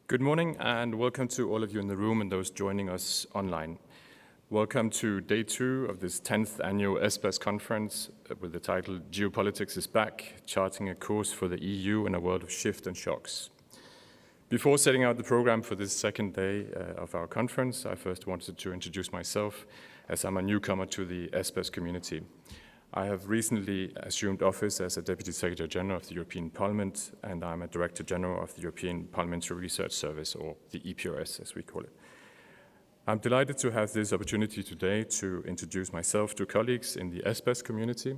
Good morning and welcome to all of you in the room and those joining us online. Welcome to day 2 of this 10th annual ESPAS conference with the title Geopolitics is Back, Charting a Course for the EU in a World of Shift and Shocks. Before setting out the program for this second day of our conference, I first wanted to introduce myself as I'm a newcomer to the ESPAS community. I have recently assumed office as a Deputy Secretary General of the European Parliament, and I'm a Director General of the European Parliamentary Research Service, or the EPRS as we call it. I'm delighted to have this opportunity today to introduce myself to colleagues in the ESPAS community,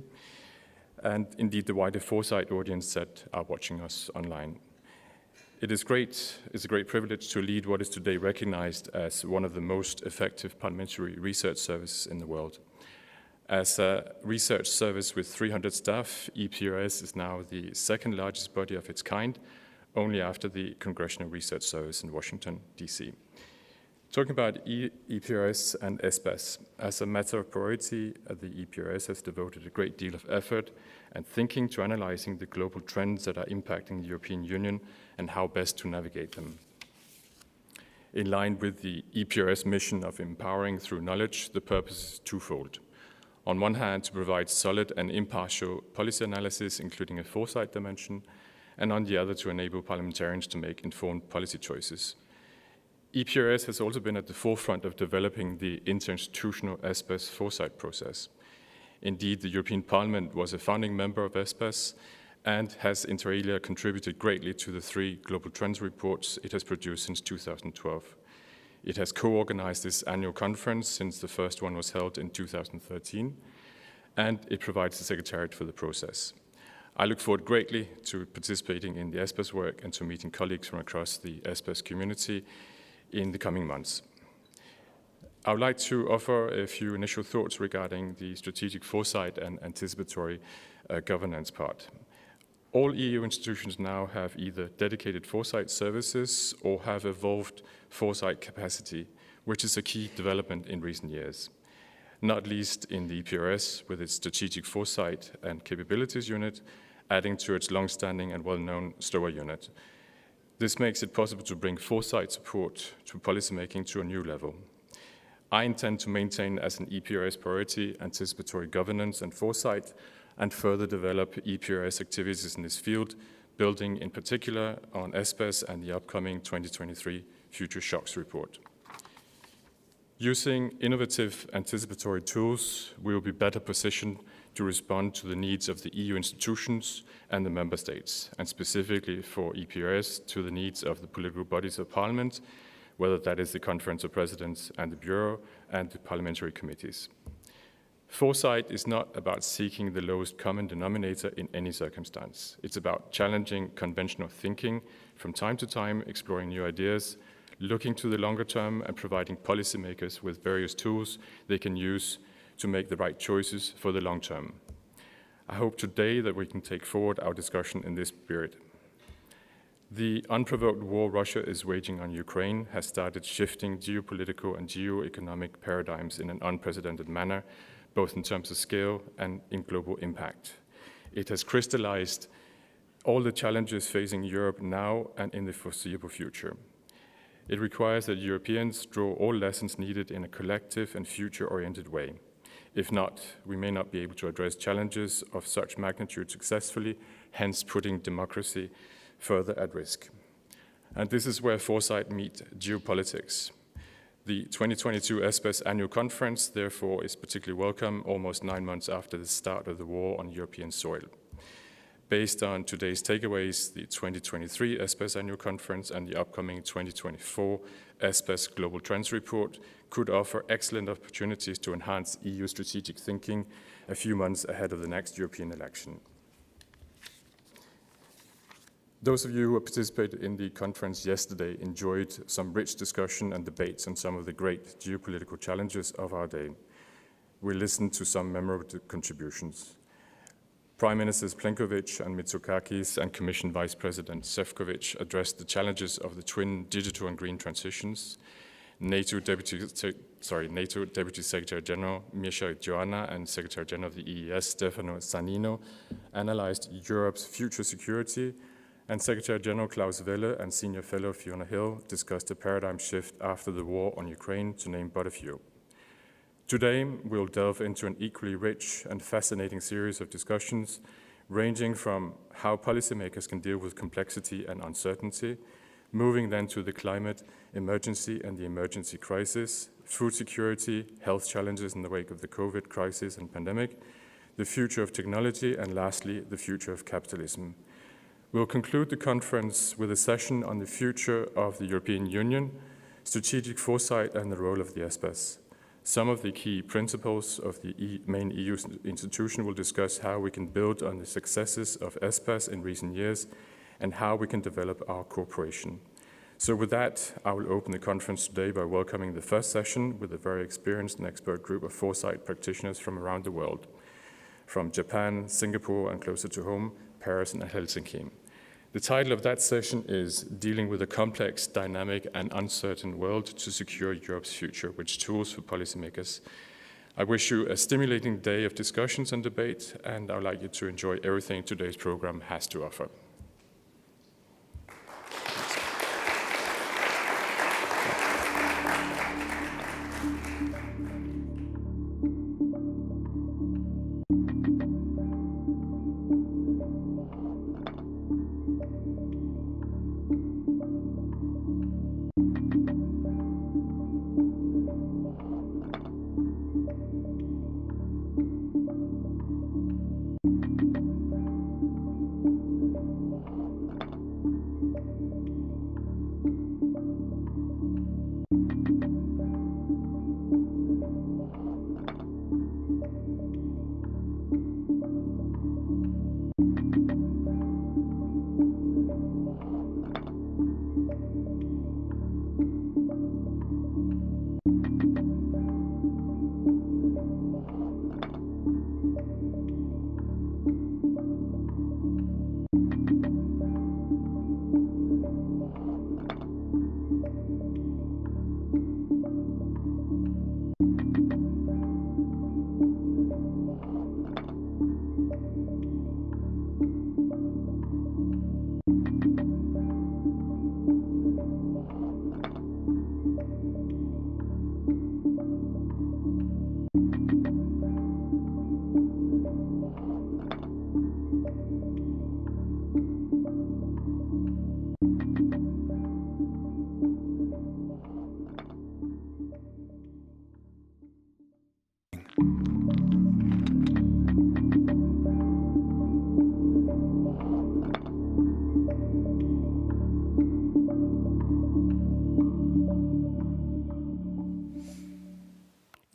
and indeed the wider Foresight audience that are watching us online. It's a great privilege to lead what is today recognized as one of the most effective parliamentary research services in the world. As a research service with 300 staff, EPRS is now the second largest body of its kind, only after the Congressional Research Service in Washington, D.C. Talking about EPRS and ESPAS, as a matter of priority, the EPRS has devoted a great deal of effort and thinking to analyzing the global trends that are impacting the European Union and how best to navigate them. In line with the EPRS mission of empowering through knowledge, the purpose is twofold. On one hand, to provide solid and impartial policy analysis, including a foresight dimension, and on the other, to enable parliamentarians to make informed policy choices. EPRS has also been at the forefront of developing the interinstitutional ESPAS foresight process. Indeed, the European Parliament was a founding member of ESPAS and has inter alia contributed greatly to the 3 global trends reports it has produced since 2012. It has co-organized this annual conference since the first one was held in 2013, and it provides the secretariat for the process. I look forward greatly to participating in the ESPAS work and to meeting colleagues from across the ESPAS community in the coming months. I would like to offer a few initial thoughts regarding the strategic foresight and anticipatory governance part. All EU institutions now have either dedicated foresight services or have evolved foresight capacity, which is a key development in recent years, not least in the EPRS with its strategic foresight and capabilities unit, adding to its long-standing and well-known STOA unit. This makes it possible to bring foresight support to policymaking to a new level. I intend to maintain as an EPRS priority anticipatory governance and foresight, and further develop EPRS activities in this field, building in particular on ESPAS and the upcoming 2023 Future Shocks report. Using innovative anticipatory tools, we will be better positioned to respond to the needs of the EU institutions and the member states, and specifically for EPRS to the needs of the political bodies of Parliament, whether that is the Conference of Presidents and the Bureau and the parliamentary committees. Foresight is not about seeking the lowest common denominator in any circumstance. It's about challenging conventional thinking from time to time, exploring new ideas, looking to the longer term and providing policymakers with various tools they can use to make the right choices for the long term. I hope today that we can take forward our discussion in this spirit. The unprovoked war Russia is waging on Ukraine has started shifting geopolitical and geo-economic paradigms in an unprecedented manner, both in terms of scale and in global impact. It has crystallized all the challenges facing Europe now and in the foreseeable future. It requires that Europeans draw all lessons needed in a collective and future-oriented way. If not, we may not be able to address challenges of such magnitude successfully, hence putting democracy further at risk. And this is where foresight meets geopolitics. The 2022 ESPAS Annual Conference, therefore, is particularly welcome almost 9 months after the start of the war on European soil. Based on today's takeaways, the 2023 ESPAS Annual Conference and the upcoming 2024 ESPAS Global Trends Report could offer excellent opportunities to enhance EU strategic thinking a few months ahead of the next European election. Those of you who participated in the conference yesterday enjoyed some rich discussion and debates on some of the great geopolitical challenges of our day. We listened to some memorable contributions. Prime Ministers Plenković and Mitsotakis and Commission Vice President Šefčovič addressed the challenges of the twin digital and green transitions. NATO Deputy Secretary General Mircea Joana and Secretary General of the EES Stefano Zanino analyzed Europe's future security and Secretary General Klaus Welle and Senior Fellow Fiona Hill discussed the paradigm shift after the war on Ukraine, to name but a few. Today, we'll delve into an equally rich and fascinating series of discussions, ranging from how policymakers can deal with complexity and uncertainty, moving then to the climate emergency and the emergency crisis, food security, health challenges in the wake of the COVID crisis and pandemic, the future of technology, and lastly, the future of capitalism. We'll conclude the conference with a session on the future of the European Union, strategic foresight, and the role of the ESPAS. Some of the key principles of the main EU institution will discuss how we can build on the successes of ESPAS in recent years and how we can develop our cooperation. So with that, I will open the conference today by welcoming the first session with a very experienced and expert group of foresight practitioners from around the world, from Japan, Singapore, and closer to home, Paris and Helsinki. The title of that session is Dealing with a Complex, Dynamic, and Uncertain World to Secure Europe's Future, Which Tools for Policymakers. I wish you a stimulating day of discussions and debate, and I would like you to enjoy everything today's program has to offer.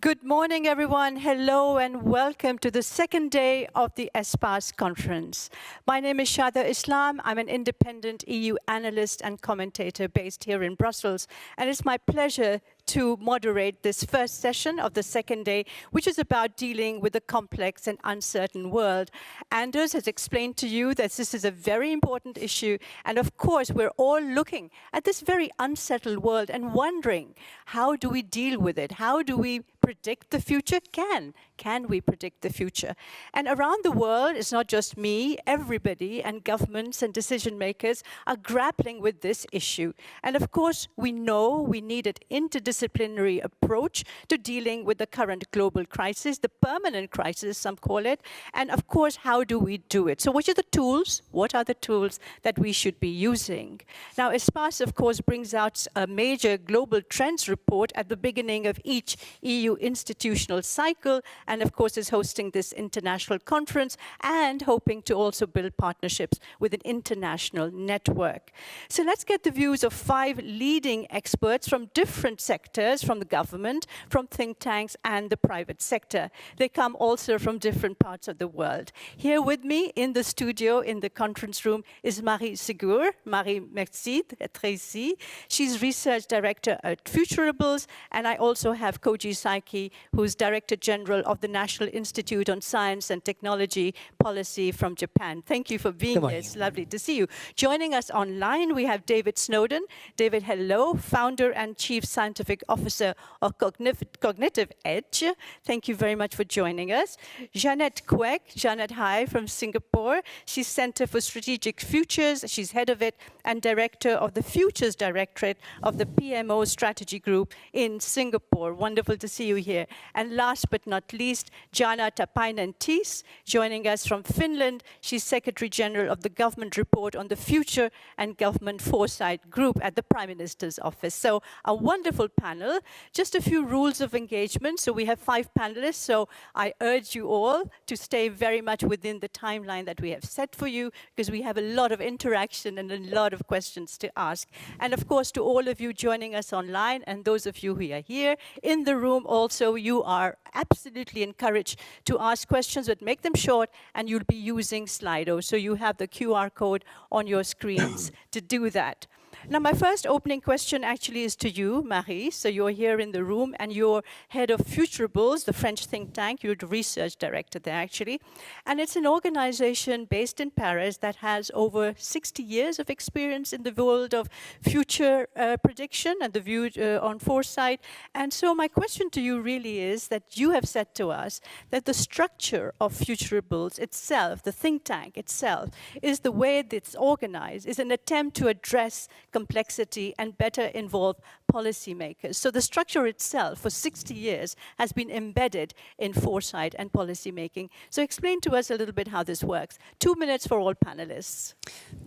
Good morning, everyone. Hello and welcome to the second day of the ESPAS conference. My name is Shada Islam. I'm an independent EU analyst and commentator based here in Brussels. And it's my pleasure to moderate this first session of the second day, which is about dealing with a complex and uncertain world. Anders has explained to you that this is a very important issue. And of course, we're all looking at this very unsettled world and wondering, how do we deal with it? How do we predict the future? Can we predict the future? And around the world, it's not just me, everybody and governments and decision makers are grappling with this issue. And of course, we know we need an interdisciplinary approach to dealing with the current global crisis, the permanent crisis, some call it. And of course, how do we do it? So which are the tools? What are the tools that we should be using? Now, ESPAS, of course, brings out a major global trends report at the beginning of each EU institutional cycle, and of course is hosting this international conference and hoping to also build partnerships with an international network. So let's get the views of 5 leading experts from different sectors, from the government, from think tanks, and the private sector. They come also from different parts of the world. Here with me in the studio, in the conference room, is Marie Segur. Marie, merci d'être ici. She's research director at Futurables, and I also have Koji Sai Maki, who's Director General of the National Institute on Science and Technology Policy from Japan. Thank you for being here. It's lovely to see you. Joining us online, we have David Snowden. David, hello, founder and Chief Scientific Officer of Cognitive Edge. Thank you very much for joining us. Jeanette Kwek. Jeanette, hi, from Singapore. She's Center for Strategic Futures. She's head of it and director of the Futures Directorate of the PMO Strategy Group in Singapore. Wonderful to see you here. And last but not least, Jana Tapainen-Thies, joining us from Finland. She's Secretary General of the Government Report on the Future and Government Foresight Group at the Prime Minister's Office. So a wonderful panel. Just a few rules of engagement. So we have 5 panelists, so I urge you all to stay very much within the timeline that we have set for you, because we have a lot of interaction and a lot of questions to ask. And of course, to all of you joining us online and those of you who are here in the room also, you are absolutely encouraged to ask questions, but make them short, and you'll be using Slido. So you have the QR code on your screens to do that. Now, my first opening question actually is to you, Marie. So you're here in the room, and you're head of Futurables, the French think tank. You're the research director there, actually. And it's an organization based in Paris that has over 60 years of experience in the world of future prediction and the view on foresight. And so my question to you really is that you have said to us that the structure of Futurables itself, the think tank itself, is the way that it's organized, is an attempt to address complexity and better involve policymakers. So the structure itself for 60 years has been embedded in foresight and policymaking. So explain to us a little bit how this works. 2 minutes for all panelists.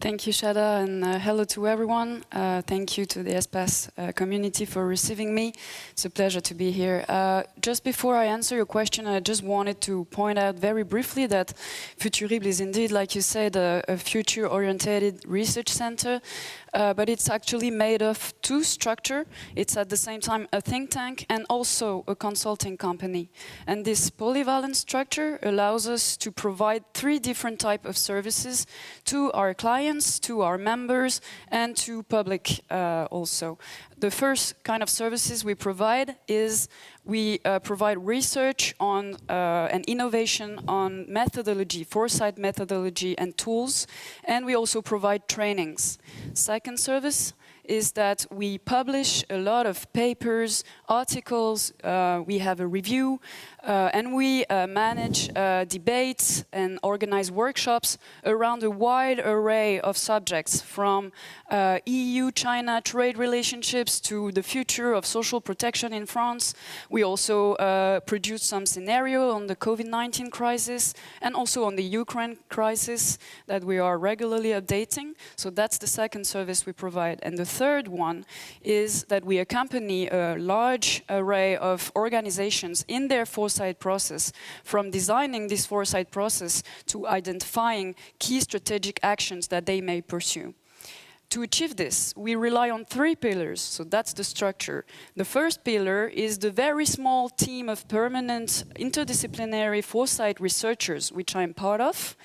Thank you, Shada, and hello to everyone. Thank you to the ESPAS community for receiving me. It's a pleasure to be here. Just before I answer your question, I just wanted to point out very briefly that Futurible is indeed, like you said, a future-oriented research center. But it's actually made of 2 structures. It's at the same time a think tank and also a consulting company. And this polyvalent structure allows us to provide 3 different types of services to our clients, to our members, and to public also. The first kind of services we provide is we provide research on and innovation on methodology, foresight methodology and tools, and we also provide trainings. Second service is that we publish a lot of papers, articles, we have a review, and we manage debates and organize workshops around a wide array of subjects, from EU-China trade relationships to the future of social protection in France. We also produce some scenario on the COVID-19 crisis and also on the Ukraine crisis that we are regularly updating. So that's the second service we provide. And the third one is that we accompany a large array of organizations in their foresight process, from designing this foresight process to identifying key strategic actions that they may pursue. To achieve this, we rely on 3 pillars, so that's the structure. The first pillar is the very small team of permanent interdisciplinary foresight researchers, which I'm part of.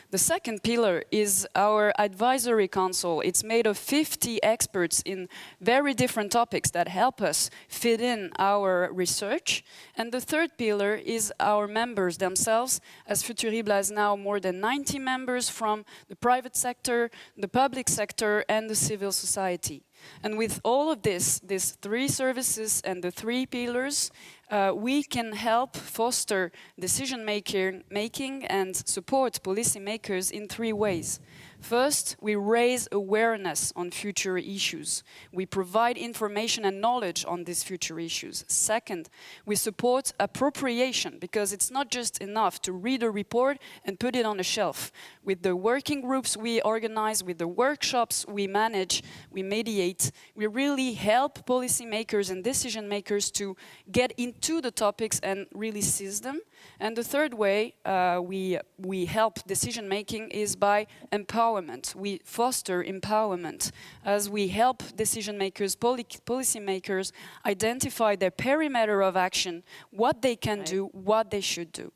The second pillar is our advisory council. It's made of 50 experts in very different topics that help us fit in our research. And the third pillar is our members themselves, as Futurible has now more than 90 members from the private sector, the public sector, and the civil society. And with all of this, these 3 services and the 3 pillars, we can help foster decision-making and support policymakers in 3 ways. First, we raise awareness on future issues. We provide information and knowledge on these future issues. Second, we support appropriation, because it's not just enough to read a report and put it on a shelf. With the working groups we organize, with the workshops we manage, we mediate, we really help policymakers and decision makers to get into the topics and really seize them. And the third way we help decision making is by empowerment. We foster empowerment as we help decision makers, policy makers identify their perimeter of action, what they can do, what they should do.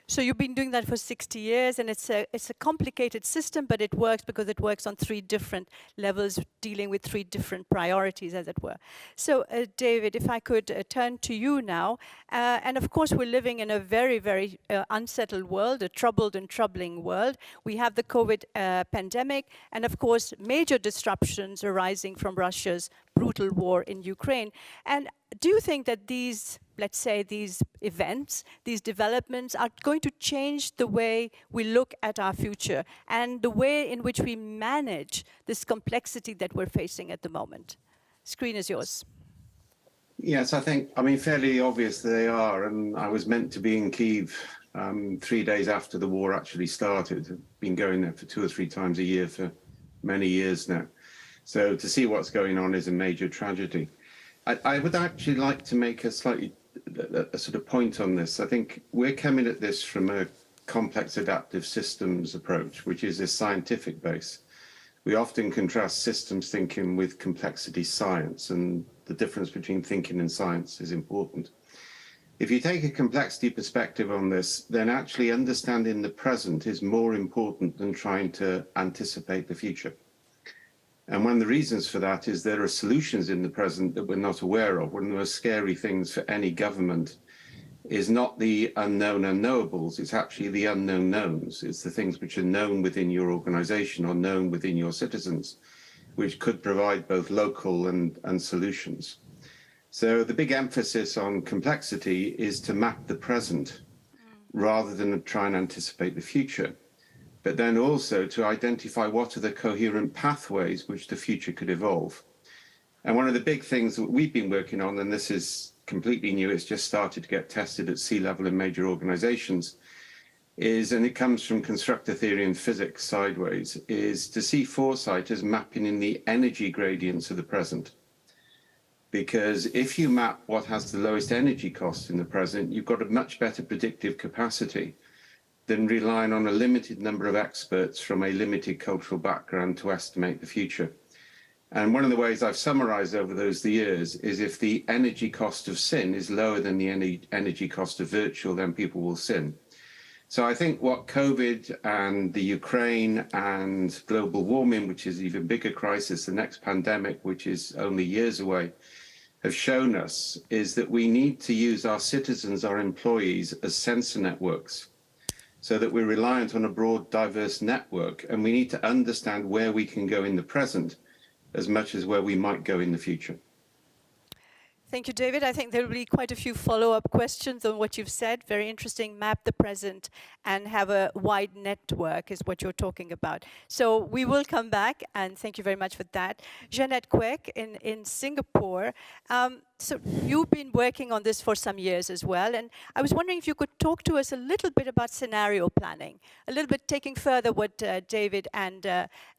So you've been doing that for 60 years, and it's a complicated system, but it works because it works on 3 different levels, dealing with 3 different priorities, as it were. So, David, if I could turn to you now, and of course we're living in a very, very unsettled world, a troubled and troubling world. We have the COVID pandemic, and of course major disruptions arising from Russia's brutal war in Ukraine. And do you think that these, let's say, these events, these developments are going to change the way we look at our future and the way in which we manage this complexity that we're facing at the moment? Screen is yours. Yes, I mean, fairly obvious they are. And I was meant to be in Kyiv 3 days after the war actually started. I've been going there for 2 or 3 times a year for many years now. So to see what's going on is a major tragedy. I would actually like to make a sort of point on this. I think we're coming at this from a complex adaptive systems approach, which is a scientific base. We often contrast systems thinking with complexity science, and the difference between thinking and science is important. If you take a complexity perspective on this, then actually understanding the present is more important than trying to anticipate the future. And one of the reasons for that is there are solutions in the present that we're not aware of. One of the most scary things for any government is not the unknown unknowables, it's actually the unknown knowns. It's the things which are known within your organization or known within your citizens, which could provide both local and solutions. So the big emphasis on complexity is to map the present rather than try and anticipate the future, but then also to identify what are the coherent pathways which the future could evolve. And one of the big things that we've been working on, and this is completely new, it's just started to get tested at sea level in major organizations, is, and it comes from constructor theory and physics sideways, is to see foresight as mapping in the energy gradients of the present. Because if you map what has the lowest energy cost in the present, you've got a much better predictive capacity than relying on a limited number of experts from a limited cultural background to estimate the future. And one of the ways I've summarized over those years is if the energy cost of sin is lower than the energy cost of virtue, then people will sin. So I think what COVID and the Ukraine and global warming, which is an even bigger crisis, the next pandemic, which is only years away, have shown us is that we need to use our citizens, our employees, as sensor networks, so that we're reliant on a broad, diverse network, and we need to understand where we can go in the present as much as where we might go in the future. Thank you, David. I think there will be quite a few follow-up questions on what you've said. Very interesting. Map the present and have a wide network is what you're talking about. So we will come back, and thank you very much for that. Jeanette Kwek in Singapore. So you've been working on this for some years as well, and I was wondering if you could talk to us a little bit about scenario planning, a little bit taking further what David and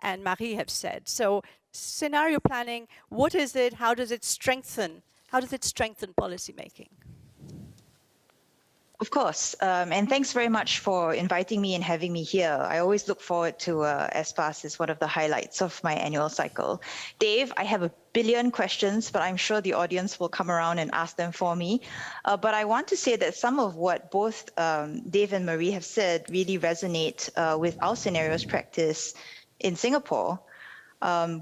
Marie have said. So scenario planning, what is it? How does it strengthen? How does it strengthen policymaking? Of course, and thanks very much for inviting me and having me here. I always look forward to ESPAS. It's one of the highlights of my annual cycle. Dave, I have a billion questions, but I'm sure the audience will come around and ask them for me. But I want to say that some of what both Dave and Marie have said really resonate with our scenarios practice in Singapore.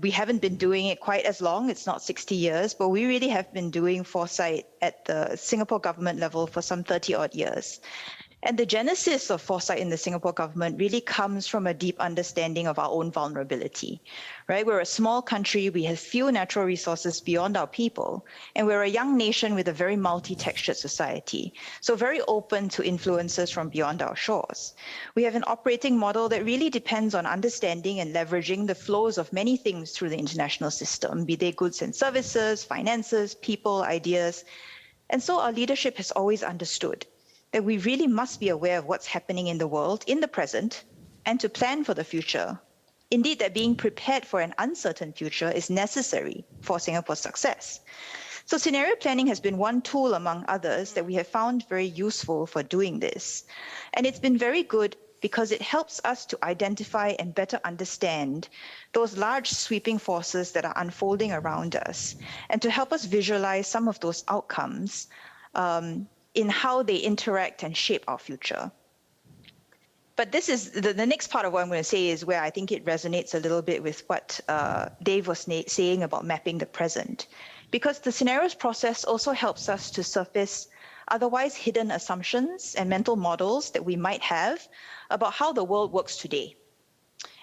We haven't been doing it quite as long. It's not 60 years, but we really have been doing foresight at the Singapore government level for some 30-odd years. And the genesis of foresight in the Singapore government really comes from a deep understanding of our own vulnerability, right? We're a small country, we have few natural resources beyond our people, and we're a young nation with a very multi-textured society, so very open to influences from beyond our shores. We have an operating model that really depends on understanding and leveraging the flows of many things through the international system, be they goods and services, finances, people, ideas. And so our leadership has always understood that we really must be aware of what's happening in the world in the present and to plan for the future. Indeed, that being prepared for an uncertain future is necessary for Singapore's success. So scenario planning has been one tool among others that we have found very useful for doing this. And it's been very good because it helps us to identify and better understand those large sweeping forces that are unfolding around us and to help us visualize some of those outcomes in how they interact and shape our future. But this is the next part of what I'm going to say is where I think it resonates a little bit with what Dave was saying about mapping the present, because the scenarios process also helps us to surface otherwise hidden assumptions and mental models that we might have about how the world works today.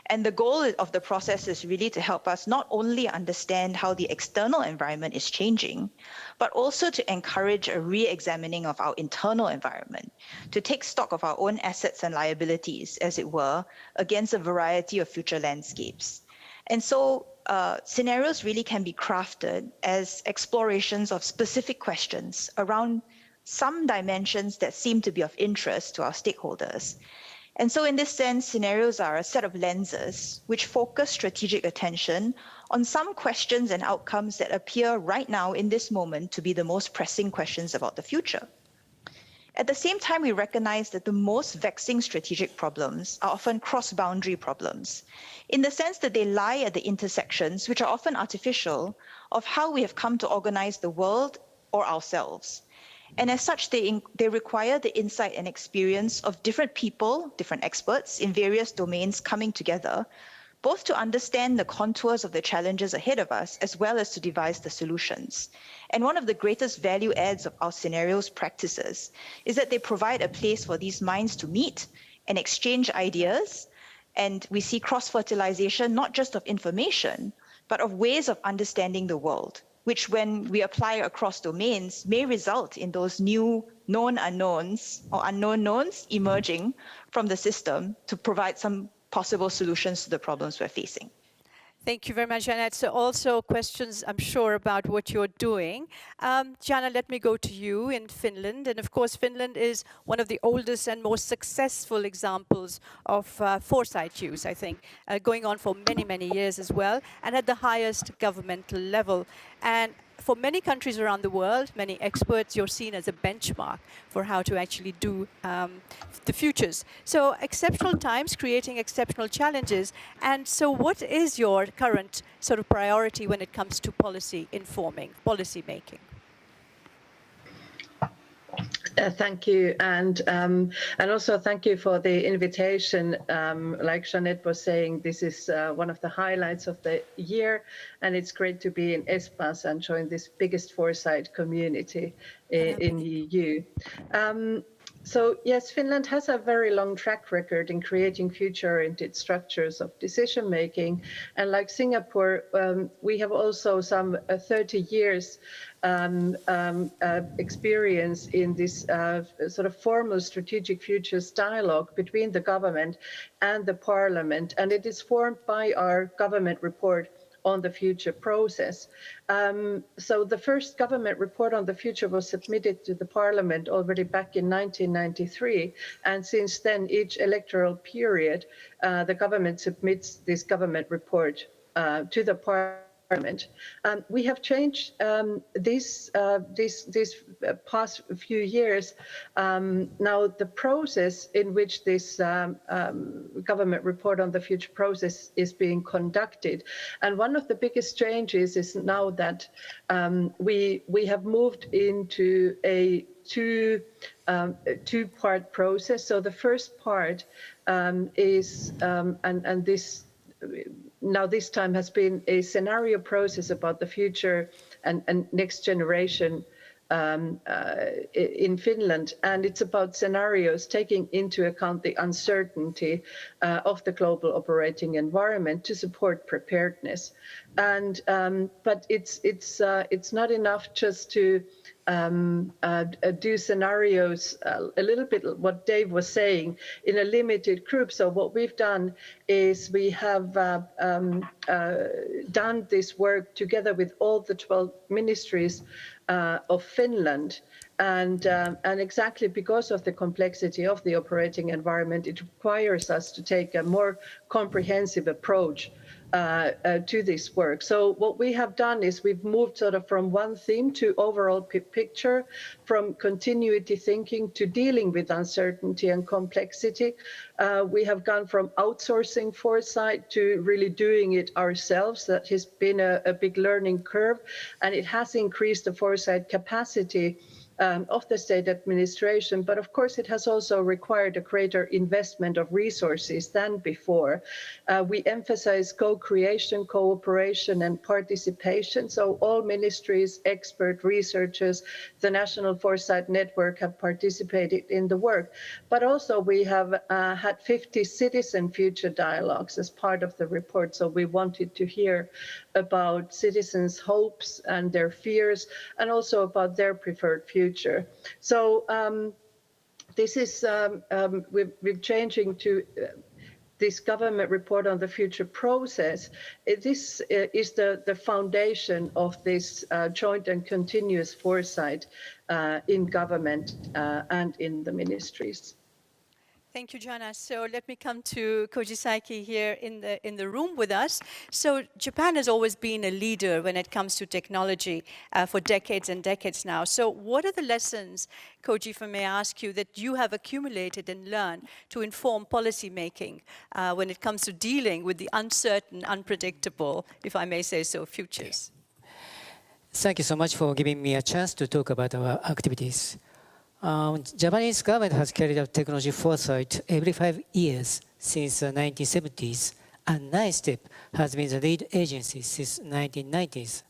And the goal of the process is really to help us not only understand how the external environment is changing, but also to encourage a re-examining of our internal environment, to take stock of our own assets and liabilities, as it were, against a variety of future landscapes. And so scenarios really can be crafted as explorations of specific questions around some dimensions that seem to be of interest to our stakeholders. And so in this sense, scenarios are a set of lenses which focus strategic attention on some questions and outcomes that appear right now in this moment to be the most pressing questions about the future. At the same time, we recognize that the most vexing strategic problems are often cross-boundary problems, in the sense that they lie at the intersections, which are often artificial, of how we have come to organize the world or ourselves. And as such, they require the insight and experience of different people, different experts in various domains coming together, both to understand the contours of the challenges ahead of us, as well as to devise the solutions. And one of the greatest value adds of our scenarios practices is that they provide a place for these minds to meet and exchange ideas. And we see cross-fertilization, not just of information, but of ways of understanding the world, which when we apply across domains may result in those new known unknowns or unknown knowns emerging from the system to provide some possible solutions to the problems we're facing. Thank you very much, Janet. So also questions, I'm sure, about what you're doing. Jana, let me go to you in Finland. And of course, Finland is one of the oldest and most successful examples of foresight use, I think, going on for many, many years as well, and at the highest governmental level. And for many countries around the world, many experts, you're seen as a benchmark for how to actually do the futures. So exceptional times creating exceptional challenges. And so what is your current sort of priority when it comes to policy informing, policy making? Thank you, and also thank you for the invitation. Like Jeanette was saying, this is one of the highlights of the year, and it's great to be in ESPAS and join this biggest foresight community in the EU. So yes, Finland has a very long track record in creating future-oriented structures of decision-making. And like Singapore, we have also some 30 years experience in this sort of formal strategic futures dialogue between the government and the parliament. And it is formed by our government report on the future process. So the first government report on the future was submitted to the parliament already back in 1993. And since then, each electoral period, the government submits this government report to the parliament. We have changed this past few years. Now the process in which this government report on the future process is being conducted, and one of the biggest changes is now that we have moved into a two-part process. So the first part is and this. Now this time has been a scenario process about the future and next generation in Finland, and it's about scenarios taking into account the uncertainty of the global operating environment to support preparedness. And but it's not enough just to do scenarios a little bit what Dave was saying in a limited group. So what we've done is we have done this work together with all the 12 ministries of Finland. And exactly because of the complexity of the operating environment, it requires us to take a more comprehensive approach to this work. So what we have done is we've moved sort of from one theme to overall picture, from continuity thinking to dealing with uncertainty and complexity. We have gone from outsourcing foresight to really doing it ourselves. That has been a big learning curve, and it has increased the foresight capacity of the state administration. But of course, it has also required a greater investment of resources than before. We emphasize co-creation, cooperation, and participation. So all ministries, expert researchers, the National Foresight Network have participated in the work. But also we have had 50 citizen future dialogues as part of the report. So we wanted to hear about citizens' hopes and their fears, and also about their preferred future. So this is, we're changing to this government report on the future process. This is the foundation of this joint and continuous foresight in government and in the ministries. Thank you, Jana. So let me come to Koji Saiki here in the room with us. So Japan has always been a leader when it comes to technology for decades and decades now. So what are the lessons, Koji, if I may ask you, that you have accumulated and learned to inform policy making when it comes to dealing with the uncertain, unpredictable, if I may say so, futures? Thank you so much for giving me a chance to talk about our activities. Japanese government has carried out technology foresight every 5 years since the 1970s, and NISTEP has been the lead agency since 1990s.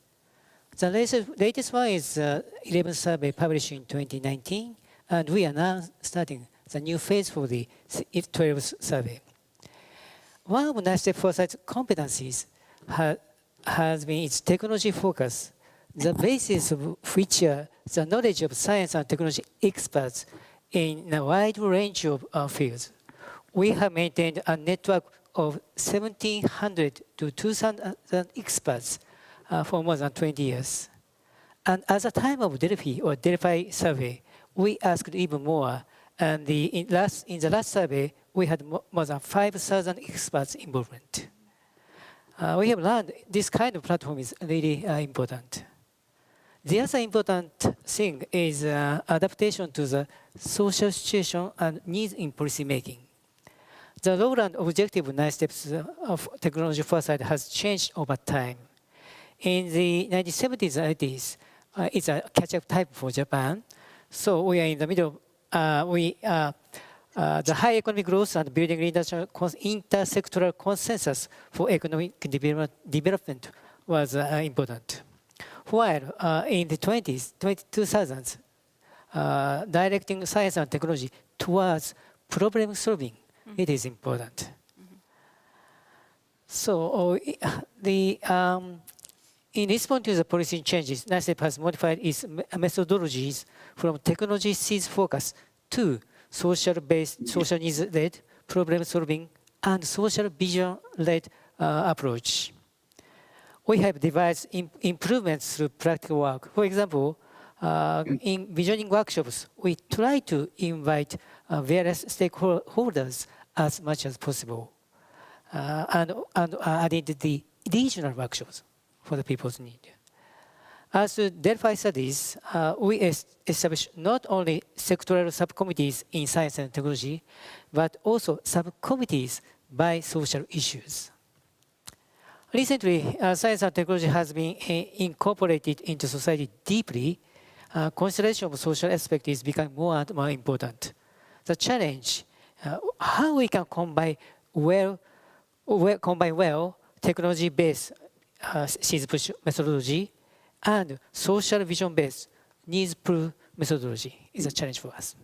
The latest one is 11th survey published in 2019, and we are now starting the new phase for the 12th survey. One of NISTEP foresight's competencies has been its technology focus, the basis of which the knowledge of science and technology experts in a wide range of fields. We have maintained a network of 1,700 to 2,000 experts for more than 20 years. And at the time of Delphi survey, we asked even more. And in the last survey, we had more than 5,000 experts involvement. We have learned this kind of platform is really important. The other important thing is adaptation to the social situation and needs in policy making. The role and objective of NISTEPs of technology foresight has changed over time. In the 1970s and 80s, it's a catch-up type for Japan. So we are in the middle. The high economic growth and building intersectoral consensus for economic development was important. While in the 2000s, directing science and technology towards problem solving, it is important. So in response to the policy changes, NISTEP has modified its methodologies from technology seeds focus to social needs-led problem solving and social vision-led approach. We have devised improvements through practical work. For example, in visioning workshops, we try to invite various stakeholders as much as possible, and added the regional workshops for the people's need. As to Delphi studies, we established not only sectoral subcommittees in science and technology, but also subcommittees by social issues. Recently, science and technology has been incorporated into society deeply. Consideration of social aspect is becoming more and more important. The challenge, how we can combine well technology-based seeds push methodology and social vision-based needs-pull methodology is a challenge for us.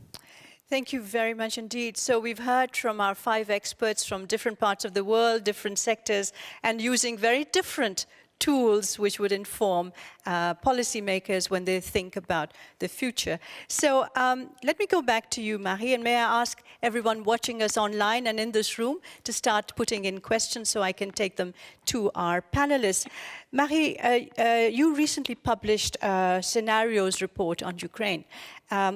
Thank you very much indeed. So we've heard from our 5 experts from different parts of the world, different sectors, and using very different tools which would inform policymakers when they think about the future. So let me go back to you, Marie, and may I ask everyone watching us online and in this room to start putting in questions so I can take them to our panelists. Marie, you recently published a scenarios report on Ukraine,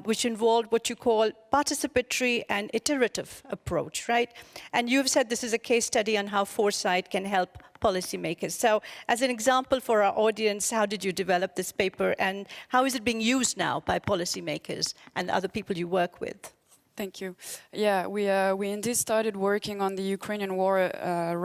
which involved what you call participatory and iterative approach, right? And you've said this is a case study on how foresight can help policymakers. So as an example for our audience, how did you develop this paper and how is it being used now by policymakers and other people you work with? Thank you. Yeah, we indeed started working on the Ukrainian war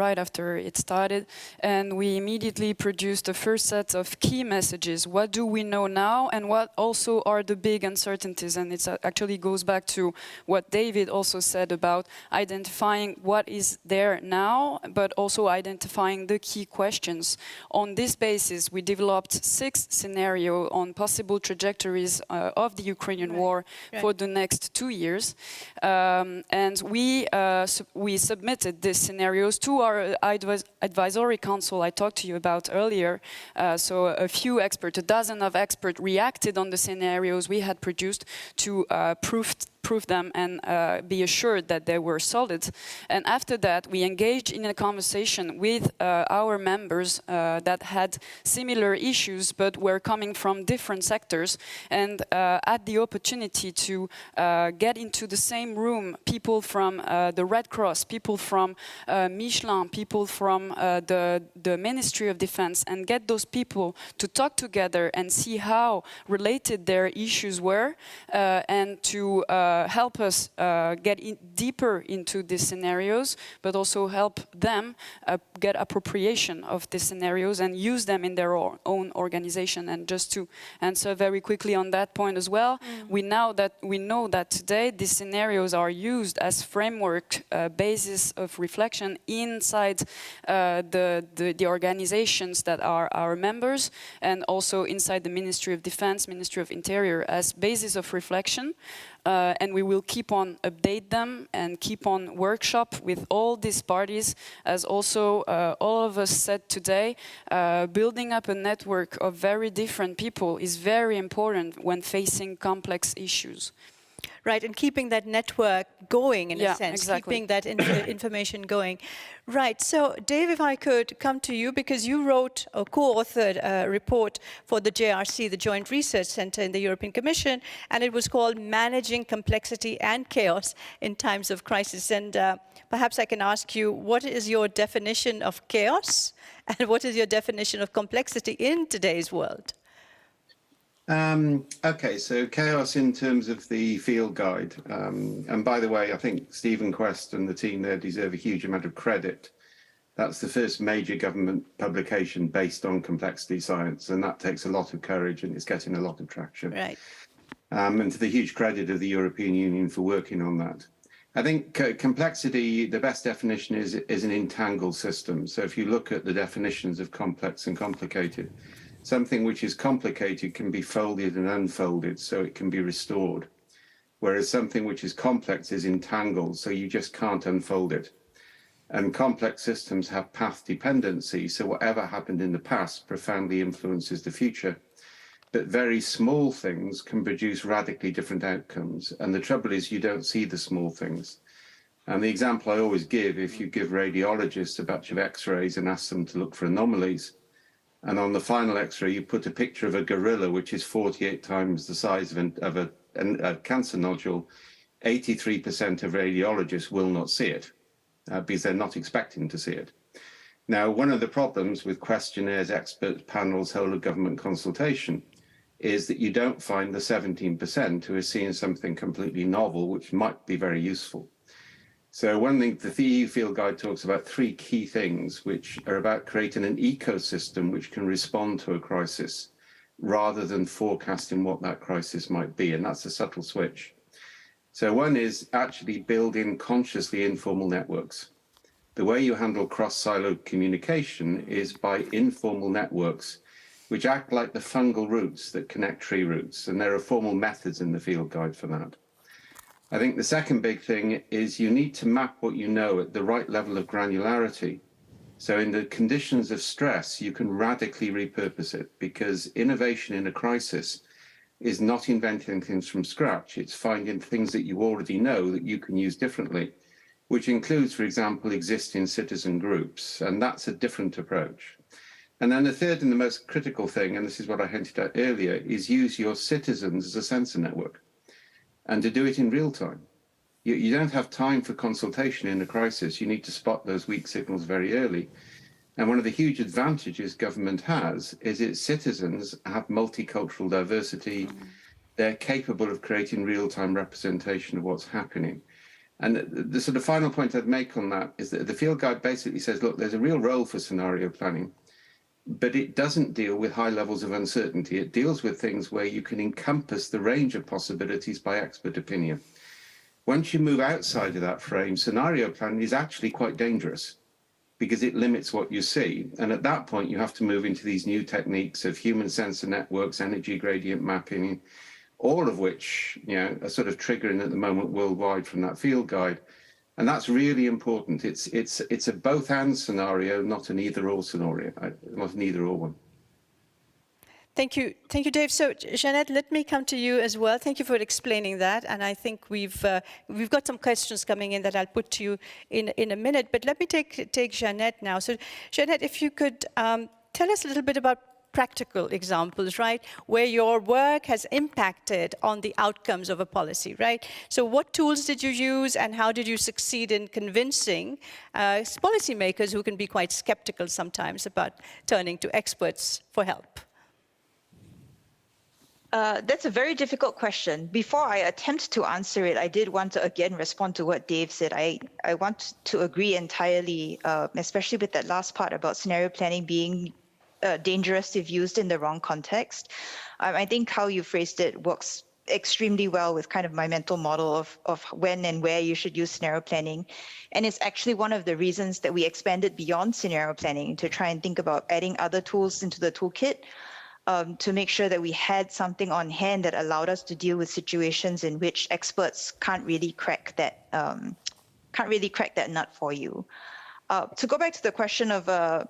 right after it started, and we immediately produced the first set of key messages. What do we know now, and what also are the big uncertainties? And it actually goes back to what David also said about identifying what is there now, but also identifying the key questions. On this basis, we developed 6 scenarios on possible trajectories of the Ukrainian war for the next 2 years. And we submitted these scenarios to our advisory council I talked to you about earlier. So a few experts, a dozen of experts reacted on the scenarios we had produced to prove them and be assured that they were solid. And after that, we engaged in a conversation with our members that had similar issues but were coming from different sectors, and had the opportunity to get into the same room people from the Red Cross, people from Michelin, people from the Ministry of Defense, and get those people to talk together and see how related their issues were, and to help us get deeper into these scenarios, but also help them get appropriation of these scenarios and use them in their own organization. And just to answer very quickly on that point as well, we know that today these scenarios are used as framework basis of reflection inside the organizations that are our members, and also inside the Ministry of Defense, Ministry of Interior, as basis of reflection. And we will keep on update them and keep on workshop with all these parties, as also all of us said today, building up a network of very different people is very important when facing complex issues. Right, and keeping that network going, in a sense, exactly. keeping that information going. Right, so Dave, if I could come to you, because you wrote or co-authored a report for the JRC, the Joint Research Center in the European Commission, and it was called Managing Complexity and Chaos in Times of Crisis. And perhaps I can ask you, what is your definition of chaos, and what is your definition of complexity in today's world? Okay, so chaos in terms of the field guide. And by the way, I think Stephen Quest and the team there deserve a huge amount of credit. That's the first major government publication based on complexity science, and that takes a lot of courage and it's getting a lot of traction. Right. And to the huge credit of the European Union for working on that. I think complexity, the best definition is an entangled system. So if you look at the definitions of complex and complicated, something which is complicated can be folded and unfolded, so it can be restored. Whereas something which is complex is entangled, so you just can't unfold it. And complex systems have path dependency, so whatever happened in the past profoundly influences the future. But very small things can produce radically different outcomes. And the trouble is you don't see the small things. And the example I always give, if you give radiologists a batch of x-rays and ask them to look for anomalies, and on the final X-ray, you put a picture of a gorilla, which is 48 times the size of a cancer nodule. 83% of radiologists will not see it because they're not expecting to see it. Now, one of the problems with questionnaires, expert panels, whole of government consultation is that you don't find the 17% who are seeing something completely novel, which might be very useful. So one thing, the EU Field Guide talks about 3 key things, which are about creating an ecosystem which can respond to a crisis rather than forecasting what that crisis might be. And that's a subtle switch. So one is actually building consciously informal networks. The way you handle cross-siloed communication is by informal networks, which act like the fungal roots that connect tree roots. And there are formal methods in the Field Guide for that. I think the second big thing is you need to map what you know at the right level of granularity. So in the conditions of stress, you can radically repurpose it, because innovation in a crisis is not inventing things from scratch. It's finding things that you already know that you can use differently, which includes, for example, existing citizen groups. And that's a different approach. And then the third and the most critical thing, and this is what I hinted at earlier, is use your citizens as a sensor network. And to do it in real time. You don't have time for consultation in a crisis. You need to spot those weak signals very early. And one of the huge advantages government has is its citizens have multicultural diversity, they're capable of creating real-time representation of what's happening. And the sort of final point I'd make on that is that the field guide basically says, look, there's a real role for scenario planning, but it doesn't deal with high levels of uncertainty. It deals with things where you can encompass the range of possibilities by expert opinion. Once you move outside of that frame, scenario planning is actually quite dangerous because it limits what you see. And at that point, you have to move into these new techniques of human sensor networks, energy gradient mapping, all of which, you know, are sort of triggering at the moment worldwide from that field guide. And that's really important. It's a both and scenario, not an either or scenario, not an either or one. Thank you, Dave. So, Jeanette, let me come to you as well. Thank you for explaining that. And I think we've got some questions coming in that I'll put to you in a minute. But let me take Jeanette now. So, Jeanette, if you could tell us a little bit about practical examples, right, where your work has impacted on the outcomes of a policy, right? So what tools did you use and how did you succeed in convincing policymakers who can be quite skeptical sometimes about turning to experts for help? That's a very difficult question. Before I attempt to answer it, I did want to again respond to what Dave said. I want to agree entirely, especially with that last part about scenario planning being dangerous if used in the wrong context. I think how you phrased it works extremely well with kind of my mental model of when and where you should use scenario planning. And it's actually one of the reasons that we expanded beyond scenario planning to try and think about adding other tools into the toolkit to make sure that we had something on hand that allowed us to deal with situations in which experts can't really crack that nut for you. To go back to the question of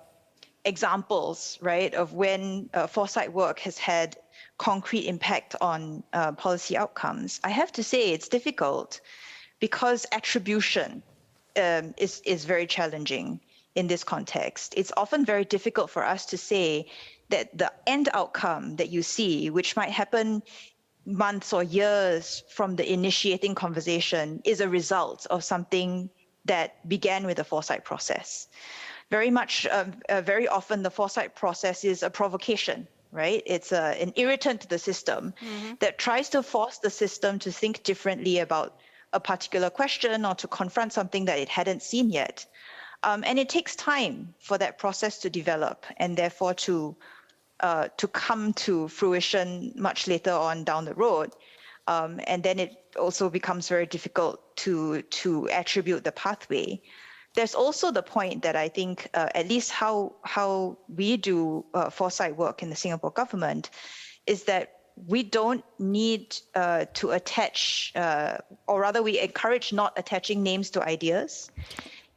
examples, right, of when foresight work has had concrete impact on policy outcomes, I have to say it's difficult because attribution is very challenging in this context. It's often very difficult for us to say that the end outcome that you see, which might happen months or years from the initiating conversation, is a result of something that began with the foresight process. Very often the foresight process is a provocation, right? It's an irritant to the system that tries to force the system to think differently about a particular question or to confront something that it hadn't seen yet. And it takes time for that process to develop and therefore to come to fruition much later on down the road. And then it also becomes very difficult to attribute the pathway. There's also the point that I think, at least how we do foresight work in the Singapore government, is that we don't need to attach, or rather we encourage not attaching names to ideas.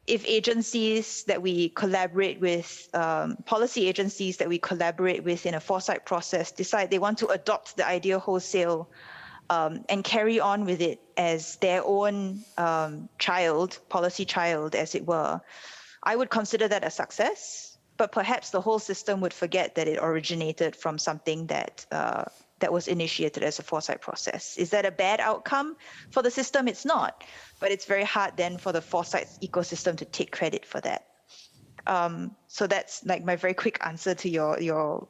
If agencies that we collaborate with, policy agencies that we collaborate with in a foresight process decide they want to adopt the idea wholesale and carry on with it as their own policy child, as it were, I would consider that a success. But perhaps the whole system would forget that it originated from something that was initiated as a foresight process. Is that a bad outcome for the system? It's not. But it's very hard then for the foresight ecosystem to take credit for that. So that's like my very quick answer to your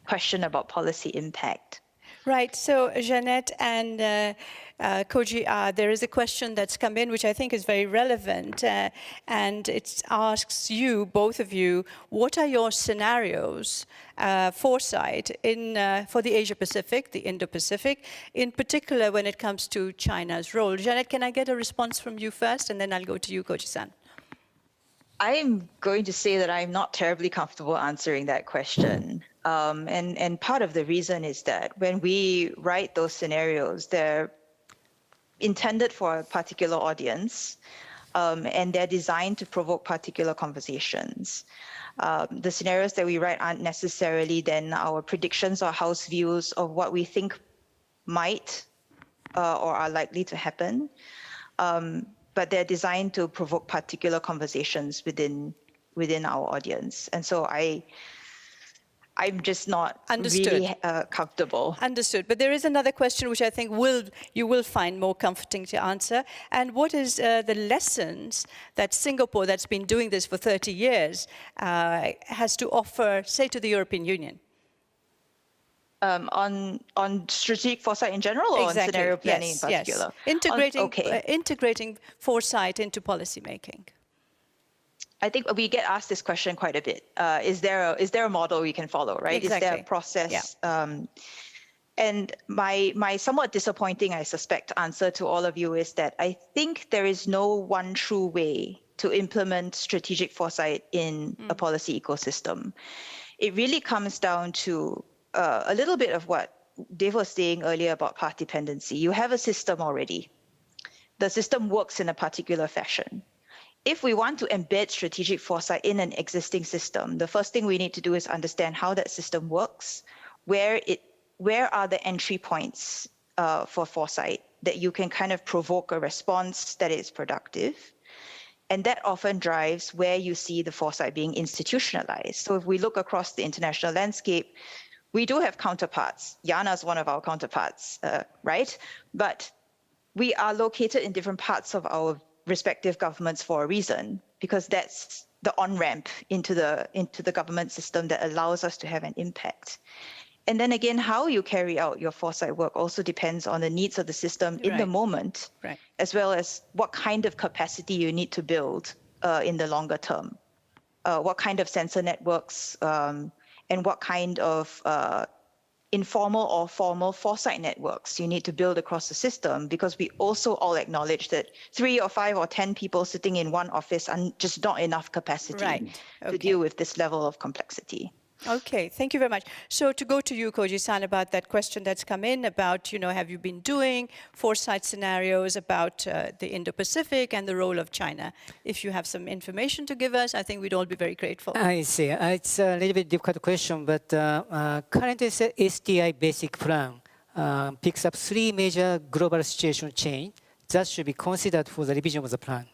question about policy impact. Right. So, Jeanette and Koji, there is a question that's come in, which I think is very relevant. And it asks you, both of you, what are your scenarios, foresight, for the Asia-Pacific, the Indo-Pacific, in particular when it comes to China's role? Jeanette, can I get a response from you first? And then I'll go to you, Koji-san. I'm going to say that I'm not terribly comfortable answering that question. And part of the reason is that when we write those scenarios, they're intended for a particular audience, and they're designed to provoke particular conversations. The scenarios that we write aren't necessarily then our predictions or house views of what we think might or are likely to happen. But they're designed to provoke particular conversations within our audience. And so I'm just not really comfortable. Understood. But there is another question which I think you will find more comforting to answer. And what is the lessons that Singapore, that's been doing this for 30 years, has to offer, say, to the European Union? On strategic foresight in general, or on scenario planning in particular? Yes. Integrating foresight into policy making. I think we get asked this question quite a bit. Is there a model we can follow, right? Exactly. Is there a process? Yeah. And my somewhat disappointing, I suspect, answer to all of you is that I think there is no one true way to implement strategic foresight in a policy ecosystem. It really comes down to a little bit of what Dave was saying earlier about path dependency. You have a system already. The system works in a particular fashion. If we want to embed strategic foresight in an existing system, the first thing we need to do is understand how that system works, where are the entry points for foresight that you can kind of provoke a response that is productive. And that often drives where you see the foresight being institutionalized. So if we look across the international landscape, we do have counterparts. Jana's one of our counterparts, right? But we are located in different parts of our respective governments for a reason, because that's the on-ramp into the government system that allows us to have an impact. And then again, how you carry out your foresight work also depends on the needs of the system in the moment, as well as what kind of capacity you need to build in the longer term. What kind of sensor networks and what kind of informal or formal foresight networks you need to build across the system, because we also all acknowledge that 3 or 5 or 10 people sitting in one office are just not enough capacity to deal with this level of complexity. Okay, thank you very much. So to go to you, Koji-san, about that question that's come in about, have you been doing foresight scenarios about the Indo-Pacific and the role of China? If you have some information to give us, I think we'd all be very grateful. I see. It's a little bit difficult question, but currently STI basic plan picks up 3 major global situation change that should be considered for the revision of the plan,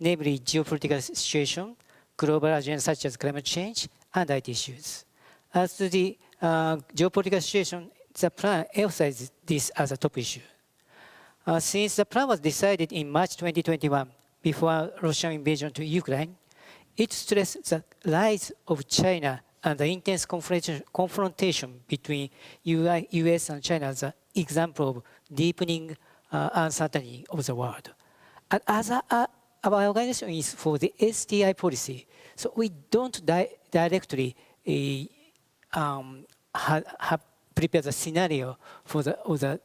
namely geopolitical situation, global agenda such as climate change, and IT issues. As to the geopolitical situation, the plan emphasizes this as a top issue. Since the plan was decided in March 2021, before Russian invasion to Ukraine, it stressed the rise of China and the intense confrontation between US and China as an example of deepening uncertainty of the world. And as our organization is for the STI policy, so we don't directly have prepared a scenario for the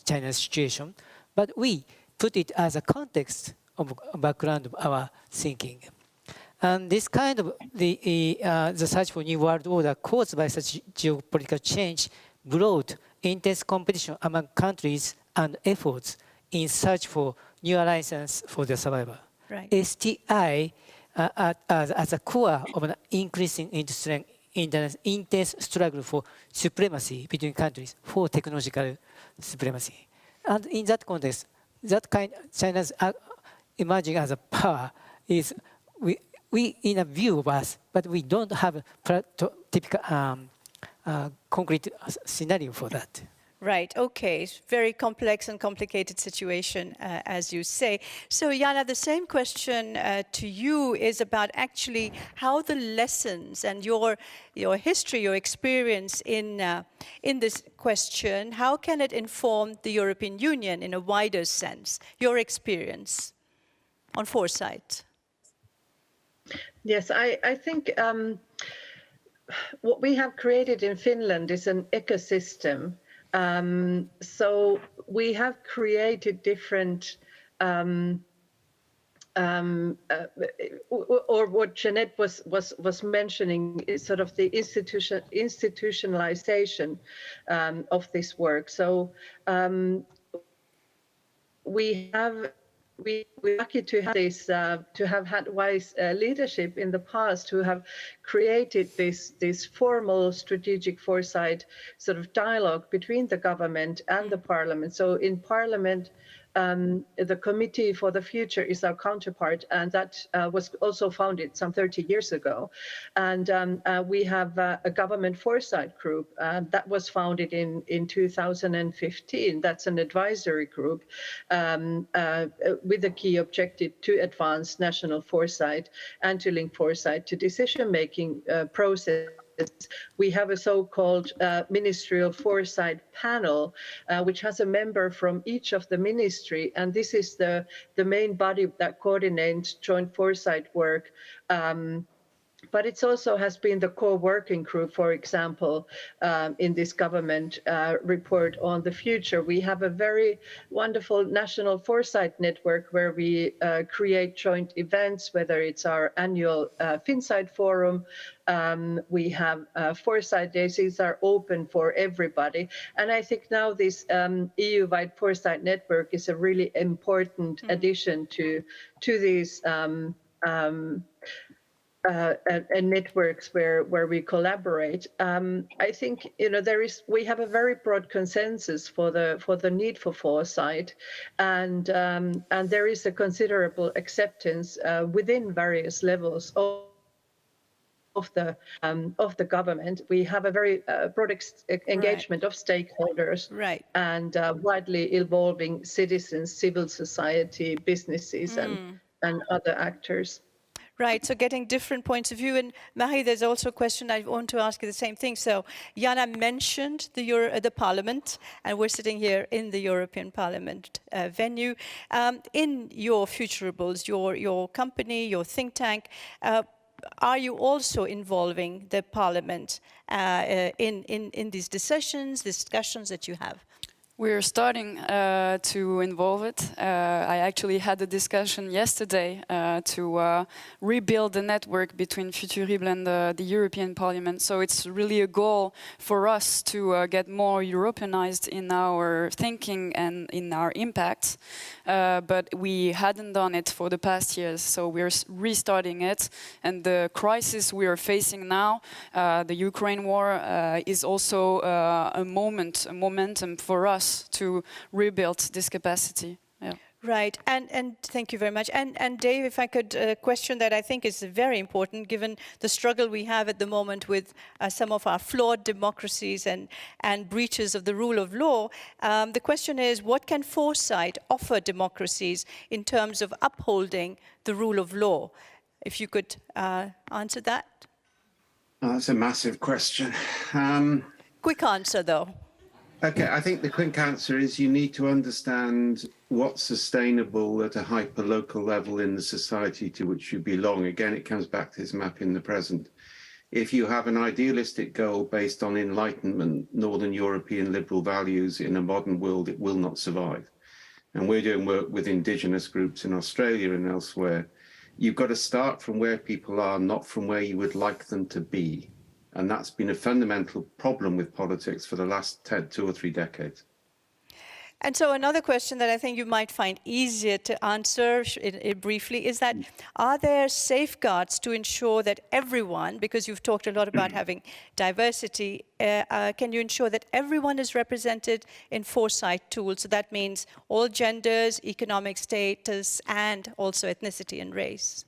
China situation, but we put it as a context of background of our thinking. And this kind of the search for new world order caused by such geopolitical change brought intense competition among countries and efforts in search for new alliances for their survival. STI as a core of an increasing intense struggle for supremacy between countries, for technological supremacy. And in that context, China's emerging as a power is, we in a view of us, but we don't have a typical concrete scenario for that. Right, okay. Very complex and complicated situation, as you say. So, Jana, the same question to you is about actually how the lessons and your history, your experience in this question, how can it inform the European Union in a wider sense, your experience on foresight? Yes, I think what we have created in Finland is an ecosystem. So we have created different, or what Jeanette was mentioning is sort of the institutionalization of this work. So we're lucky to have this, to have had wise leadership in the past who have created this formal strategic foresight sort of dialogue between the government and the parliament. So in parliament, the Committee for the Future is our counterpart, and that was also founded some 30 years ago. And we have a government foresight group that was founded in 2015. That's an advisory group with a key objective to advance national foresight and to link foresight to decision-making processes we have a so-called ministerial foresight panel, which has a member from each of the ministry, and this is the main body that coordinates joint foresight work. But it also has been the core working group, for example, in this government report on the future. We have a very wonderful national foresight network where we create joint events, whether it's our annual FinSight Forum. We have foresight days. These are open for everybody. And I think now this EU-wide foresight network is a really important addition to these and networks where we collaborate. I think we have a very broad consensus for the need for foresight, and there is a considerable acceptance within various levels of the government. We have a very broad engagement of stakeholders, right, and widely evolving citizens, civil society, businesses, and other actors. Right, so getting different points of view. And Marie, there's also a question I want to ask you the same thing. So Jana mentioned the Parliament, and we're sitting here in the European Parliament venue. In your futurables, your company, your think tank, are you also involving the Parliament in these discussions that you have? We're starting to involve it. I actually had a discussion yesterday to rebuild the network between Futurible and the European Parliament. So it's really a goal for us to get more Europeanized in our thinking and in our impact. But we hadn't done it for the past years, so we're restarting it. And the crisis we are facing now, the Ukraine war, is also a momentum for us to rebuild this capacity. Yeah. Right, and thank you very much. And Dave, if I could question that, I think is very important given the struggle we have at the moment with some of our flawed democracies and breaches of the rule of law. The question is, what can foresight offer democracies in terms of upholding the rule of law? If you could answer that. Oh, that's a massive question. Quick answer, though. Okay, I think the quick answer is you need to understand what's sustainable at a hyper-local level in the society to which you belong. Again, it comes back to this map in the present. If you have an idealistic goal based on Enlightenment, Northern European liberal values in a modern world, it will not survive. And we're doing work with indigenous groups in Australia and elsewhere. You've got to start from where people are, not from where you would like them to be. And that's been a fundamental problem with politics for the last 2 or 3 decades. And so another question that I think you might find easier to answer briefly is that, are there safeguards to ensure that everyone, because you've talked a lot about having diversity, can you ensure that everyone is represented in foresight tools? So that means all genders, economic status, and also ethnicity and race.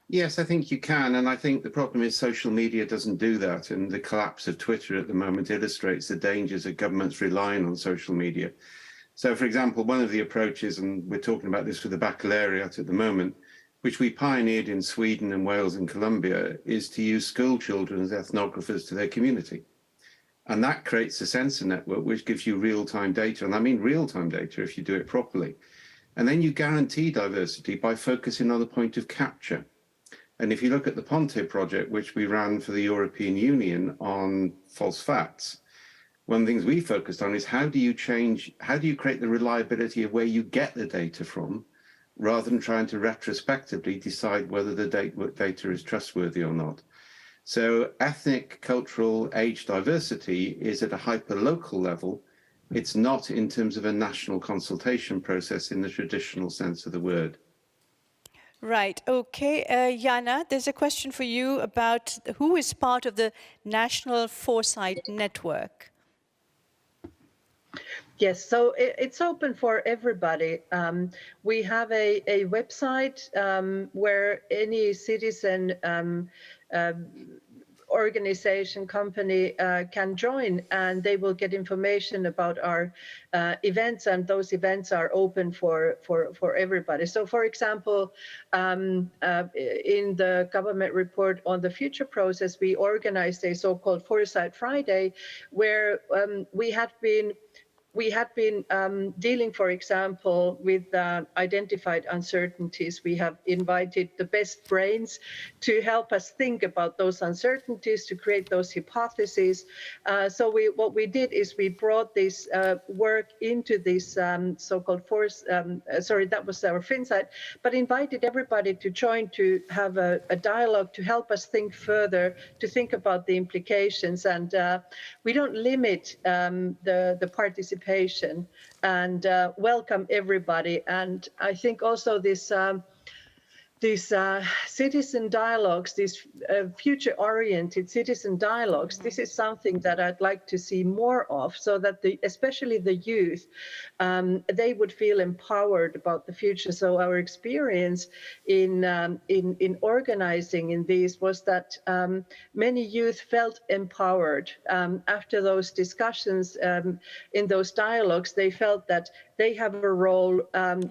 Yes, I think you can. And I think the problem is social media doesn't do that. And the collapse of Twitter at the moment illustrates the dangers of governments relying on social media. So, for example, one of the approaches, and we're talking about this with the baccalaureate at the moment, which we pioneered in Sweden and Wales and Colombia, is to use school children as ethnographers to their community. And that creates a sensor network, which gives you real-time data. And I mean real-time data if you do it properly. And then you guarantee diversity by focusing on the point of capture. And if you look at the Ponte project, which we ran for the European Union on false facts, one of the things we focused on is how do you create the reliability of where you get the data from, rather than trying to retrospectively decide whether the data is trustworthy or not. So ethnic, cultural, age diversity is at a hyper-local level. It's not in terms of a national consultation process in the traditional sense of the word. Right. Okay. Jana, there's a question for you about who is part of the National Foresight Network. Yes, so it's open for everybody. We have a website where any citizen organization, company can join, and they will get information about our events, and those events are open for everybody. So, for example, in the government report on the future process, we organized a so-called Foresight Friday, where we had been dealing, for example, with identified uncertainties. We have invited the best brains to help us think about those uncertainties, to create those hypotheses. So what we did is we brought this work into this so-called that was our FinSight, but invited everybody to join, to have a dialogue, to help us think further, to think about the implications. And we don't limit the participation, and welcome everybody. And I think also these citizen dialogues, these future-oriented citizen dialogues, this is something that I'd like to see more of, so that especially the youth, they would feel empowered about the future. So our experience in organizing in these was that many youth felt empowered after those discussions, in those dialogues. They felt that they have a role.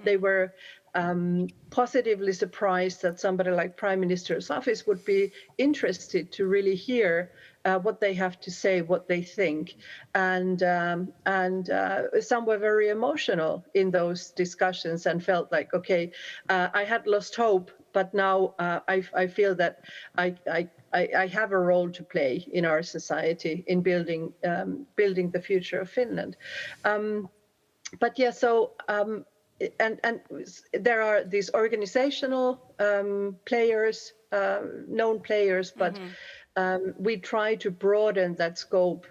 They were positively surprised that somebody like Prime Minister's office would be interested to really hear what they have to say, what they think, and some were very emotional in those discussions and felt like, okay, I had lost hope, but now I feel that I have a role to play in our society in building the future of Finland. But yeah, so. And there are these organizational players, known players, but we try to broaden that scope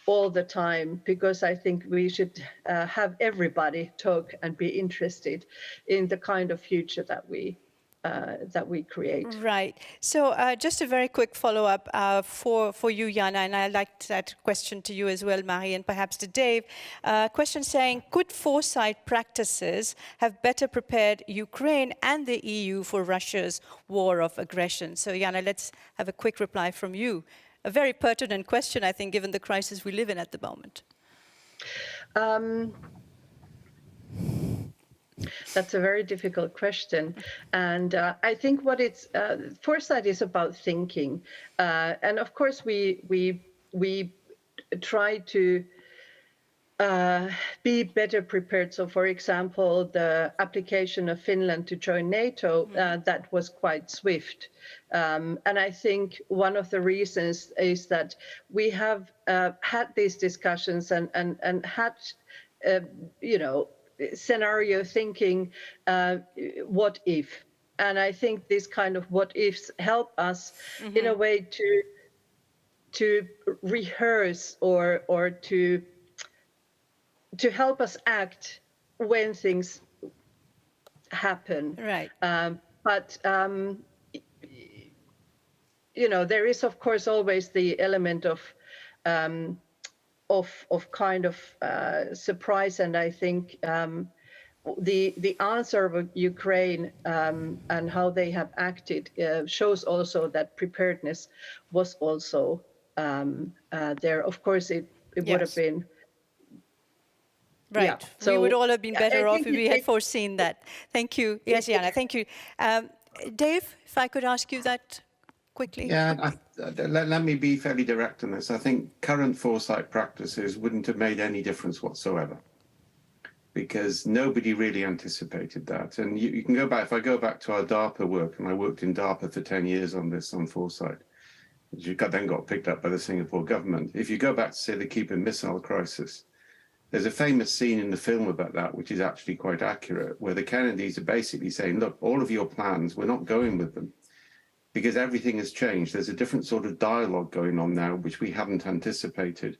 all the time, because I think we should have everybody talk and be interested in the kind of future that we create. Right. So just a very quick follow-up for you, Jana, and I'd like that question to you as well, Marie, and perhaps to Dave. Question saying, could foresight practices have better prepared Ukraine and the EU for Russia's war of aggression? So, Jana, let's have a quick reply from you. A very pertinent question, I think, given the crisis we live in at the moment. That's a very difficult question, and I think what foresight is about thinking, and of course we try to be better prepared. So, for example, the application of Finland to join NATO, that was quite swift, and I think one of the reasons is that we have had these discussions and had, scenario thinking, what if? And I think this kind of what ifs help us in a way to rehearse or to help us act when things happen. Right. But there is of course always the element of kind of surprise, and I think the answer of Ukraine and how they have acted shows also that preparedness was also there. Of course, it would have been. Right. Yeah. So we would all have been better off if we had it, foreseen that. Thank you. Yes, Jana, thank you. Dave, if I could ask you that quickly. Yeah, let me be fairly direct on this. I think current foresight practices wouldn't have made any difference whatsoever, because nobody really anticipated that. And you can go back, if I go back to our DARPA work, and I worked in DARPA for 10 years on this, on foresight, which then got picked up by the Singapore government. If you go back to, say, the Cuban Missile Crisis, there's a famous scene in the film about that, which is actually quite accurate, where the Kennedys are basically saying, look, all of your plans, we're not going with them, because everything has changed. There's a different sort of dialogue going on now, which we haven't anticipated.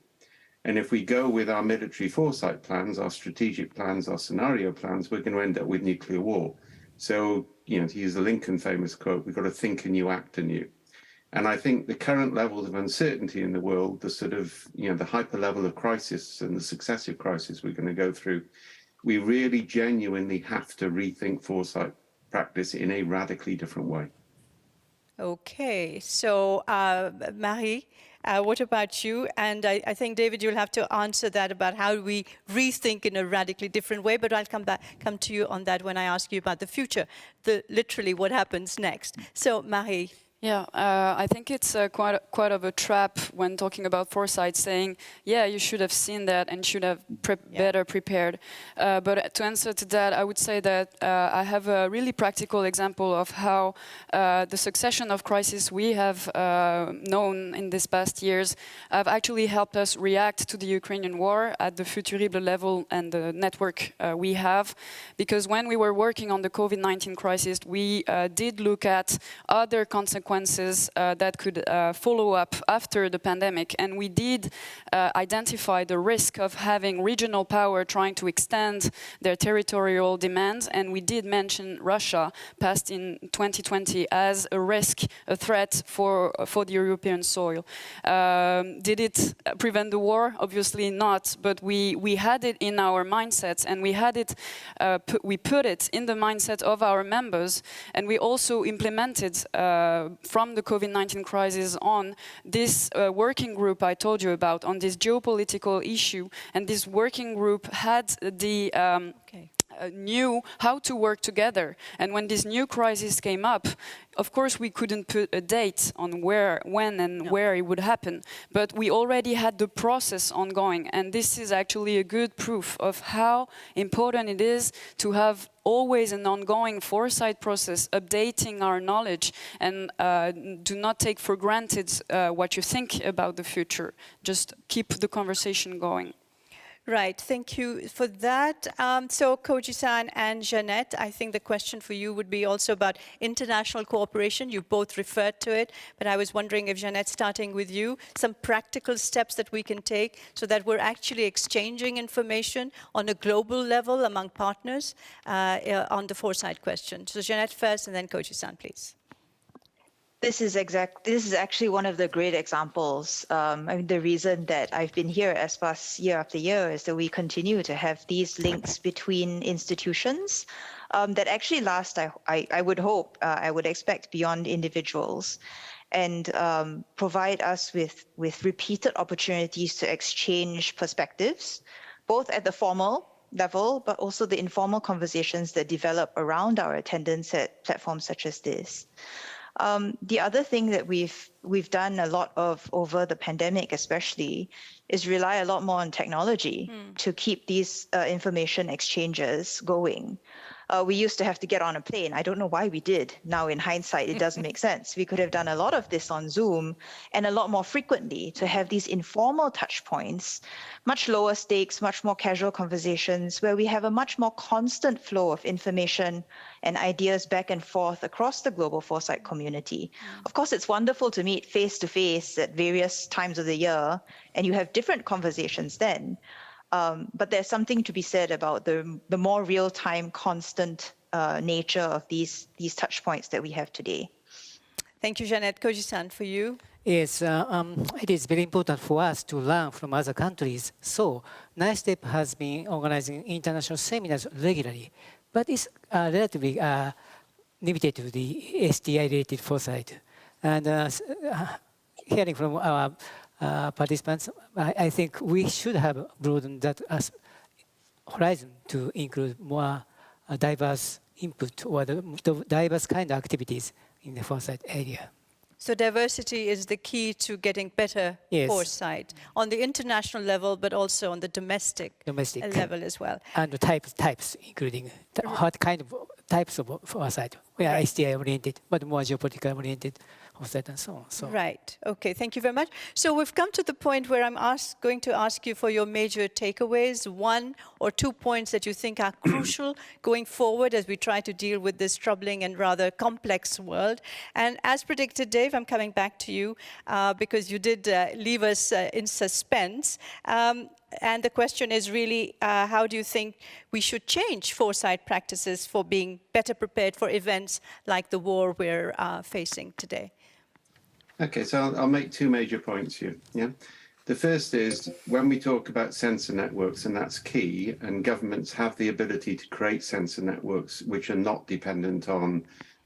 And if we go with our military foresight plans, our strategic plans, our scenario plans, we're going to end up with nuclear war. So, to use the Lincoln famous quote, we've got to think anew, act anew. And I think the current levels of uncertainty in the world, the sort of, the hyper level of crisis and the successive crisis we're going to go through, we really genuinely have to rethink foresight practice in a radically different way. Okay, so Marie, what about you? And I think, David, you'll have to answer that about how we rethink in a radically different way, but I'll come to you on that when I ask you about the future, literally what happens next. So, Marie. Yeah, I think it's quite of a trap when talking about foresight, saying, yeah, you should have seen that and should have better prepared. But to answer to that, I would say that I have a really practical example of how the succession of crises we have known in these past years have actually helped us react to the Ukrainian war at the Futurible level and the network we have. Because when we were working on the COVID-19 crisis, we did look at other consequences that could follow up after the pandemic. And we did identify the risk of having regional power trying to extend their territorial demands. And we did mention Russia, passed in 2020, as a risk, a threat for the European soil. Did it prevent the war? Obviously not. But we had it in our mindsets, and we had it. We put it in the mindset of our members, and we also implemented from the COVID-19 crisis on this working group I told you about, on this geopolitical issue. And this working group had the knew how to work together. And when this new crisis came up, of course, we couldn't put a date on when and where it would happen, but we already had the process ongoing. And this is actually a good proof of how important it is to have always an ongoing foresight process, updating our knowledge, and do not take for granted what you think about the future. Just keep the conversation going. Right, thank you for that. So Koji-san and Jeanette, I think the question for you would be also about international cooperation. You both referred to it, but I was wondering if, Jeanette, starting with you, some practical steps that we can take so that we're actually exchanging information on a global level among partners on the foresight question. So Jeanette first, and then Koji-san, please. This is actually one of the great examples. I mean, the reason that I've been here at ESPAS year after year is that we continue to have these links between institutions that actually last, I would hope, I would expect, beyond individuals, and provide us with repeated opportunities to exchange perspectives, both at the formal level, but also the informal conversations that develop around our attendance at platforms such as this. The other thing that we've done a lot of over the pandemic especially is rely a lot more on technology to keep these information exchanges going. We used to have to get on a plane. I don't know why we did. Now in hindsight, it doesn't make sense. We could have done a lot of this on Zoom and a lot more frequently to have these informal touch points, much lower stakes, much more casual conversations where we have a much more constant flow of information and ideas back and forth across the global foresight community. Of course, it's wonderful to meet face to face at various times of the year, and you have different conversations then. But there's something to be said about the more real-time, constant nature of these touch points that we have today. Thank you, Jeanette. Koji-san, for you? Yes, it is very important for us to learn from other countries. So, NICETEP has been organizing international seminars regularly, but it's relatively limited to the STI-related foresight. And hearing from our participants, I think we should have broadened that as horizon to include more diverse input or the diverse kind of activities in the foresight area. So diversity is the key to getting better foresight on the international level, but also on the domestic level as well. And the types including what kind of types of foresight. We are STI oriented, but more geopolitical oriented foresight and so on. So. Right. Okay. Thank you very much. So we've come to the point where I'm going to ask you for your major takeaways, 1 or 2 points that you think are crucial going forward as we try to deal with this troubling and rather complex world. And as predicted, Dave, I'm coming back to you because you did leave us in suspense. And the question is really, how do you think we should change foresight practices for being better prepared for events like the war we're facing today? Okay, so I'll make 2 major points here. Yeah, the first is when we talk about sensor networks, and that's key, and governments have the ability to create sensor networks which are not dependent on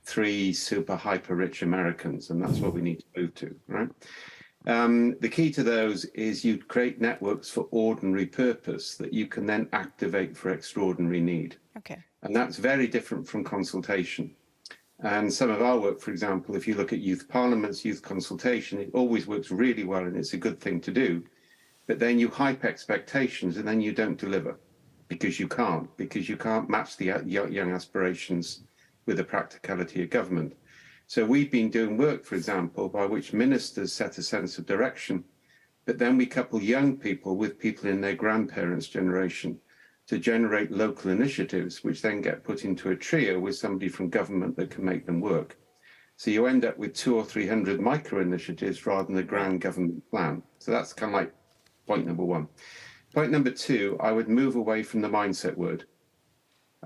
3 super hyper rich Americans, and that's what we need to move to, right? The key to those is you create networks for ordinary purpose that you can then activate for extraordinary need. Okay. And that's very different from consultation. And some of our work, for example, if you look at youth parliaments, youth consultation, it always works really well and it's a good thing to do. But then you hype expectations and then you don't deliver because you can't match the young aspirations with the practicality of government. So we've been doing work, for example, by which ministers set a sense of direction, but then we couple young people with people in their grandparents' generation to generate local initiatives, which then get put into a trio with somebody from government that can make them work. So you end up with 200 or 300 micro initiatives rather than a grand government plan. So that's kind of like point number 1. Point number 2, I would move away from the mindset word.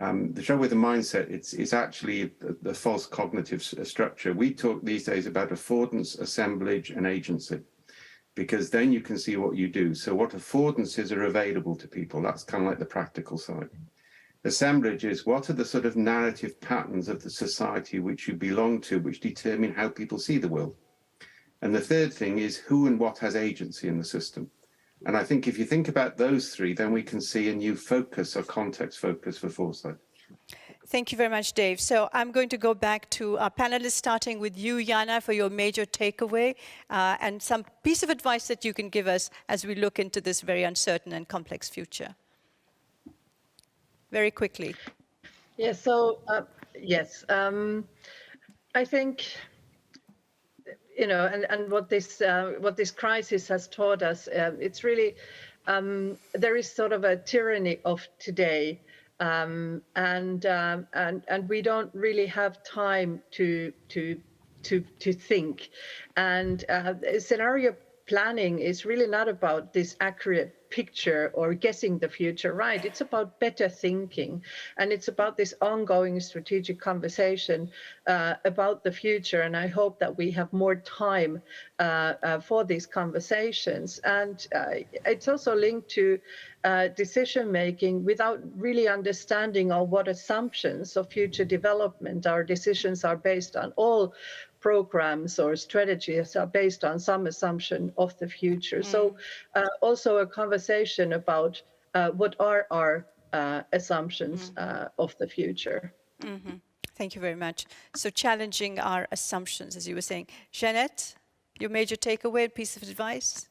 The trouble with the mindset, it's actually the false cognitive structure. We talk these days about affordance, assemblage, and agency, because then you can see what you do. So what affordances are available to people? That's kind of like the practical side. Assemblage is what are the sort of narrative patterns of the society which you belong to, which determine how people see the world. And the third thing is who and what has agency in the system. And I think if you think about those 3, then we can see a new focus or context focus for foresight. Thank you very much, Dave. So I'm going to go back to our panelists, starting with you, Jana, for your major takeaway and some piece of advice that you can give us as we look into this very uncertain and complex future. Very quickly. Yeah, so yes, I think, you know, and what this crisis has taught us, it's really, there is sort of a tyranny of today. And we don't really have time to think. And scenario planning is really not about this accurate picture or guessing the future, right? It's about better thinking, and it's about this ongoing strategic conversation about the future. And I hope that we have more time for these conversations. And it's also linked to decision making without really understanding on what assumptions of future development our decisions are based on. All programs or strategies are based on some assumption of the future. So also a conversation about what are our assumptions of the future. Thank you very much. So challenging our assumptions, as you were saying. Jeanette, your major takeaway, piece of advice?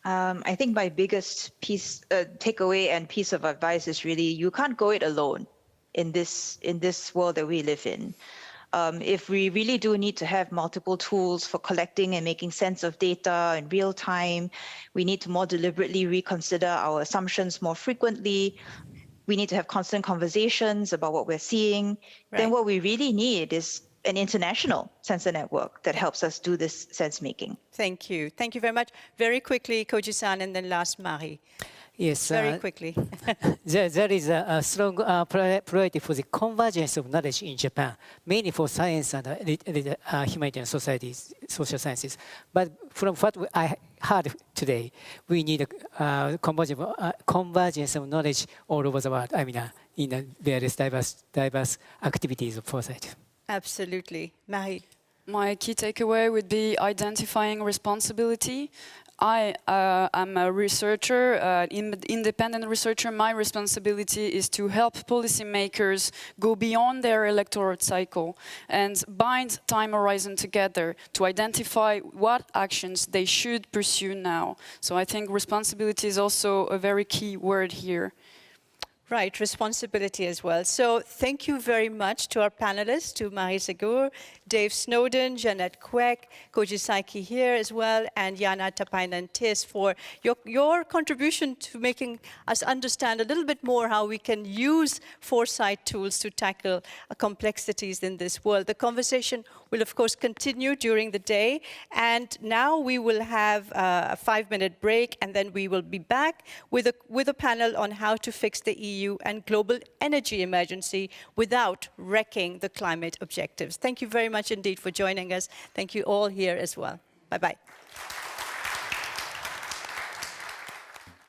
I think my biggest takeaway and piece of advice is really you can't go it alone in this world that we live in. If we really do need to have multiple tools for collecting and making sense of data in real time, we need to more deliberately reconsider our assumptions more frequently. We need to have constant conversations about what we're seeing. Right. Then what we really need is an international sensor network that helps us do this sense making. Thank you. Thank you very much. Very quickly, Koji-san, and then last, Marie. Yes. Very quickly. there is a strong priority for the convergence of knowledge in Japan, mainly for science and humanitarian societies, social sciences. But from what I heard today, we need a convergence of knowledge all over the world. I mean, in the various diverse activities of foresight. Absolutely. Marie? My key takeaway would be identifying responsibility. I am a researcher, independent researcher. My responsibility is to help policymakers go beyond their electoral cycle and bind time horizon together to identify what actions they should pursue now. So I think responsibility is also a very key word here. Right, responsibility as well. So thank you very much to our panelists, to Marie Segur, Dave Snowden, Jeanette Kwek, Koji Saiki here as well, and Jana Tapainen-Tis for your contribution to making us understand a little bit more how we can use foresight tools to tackle complexities in this world. The conversation will, of course, continue during the day. And now we will have a 5-minute break, and then we will be back with a panel on how to fix the EU and global energy emergency without wrecking the climate objectives. Thank you very much indeed for joining us. Thank you all here as well. Bye-bye.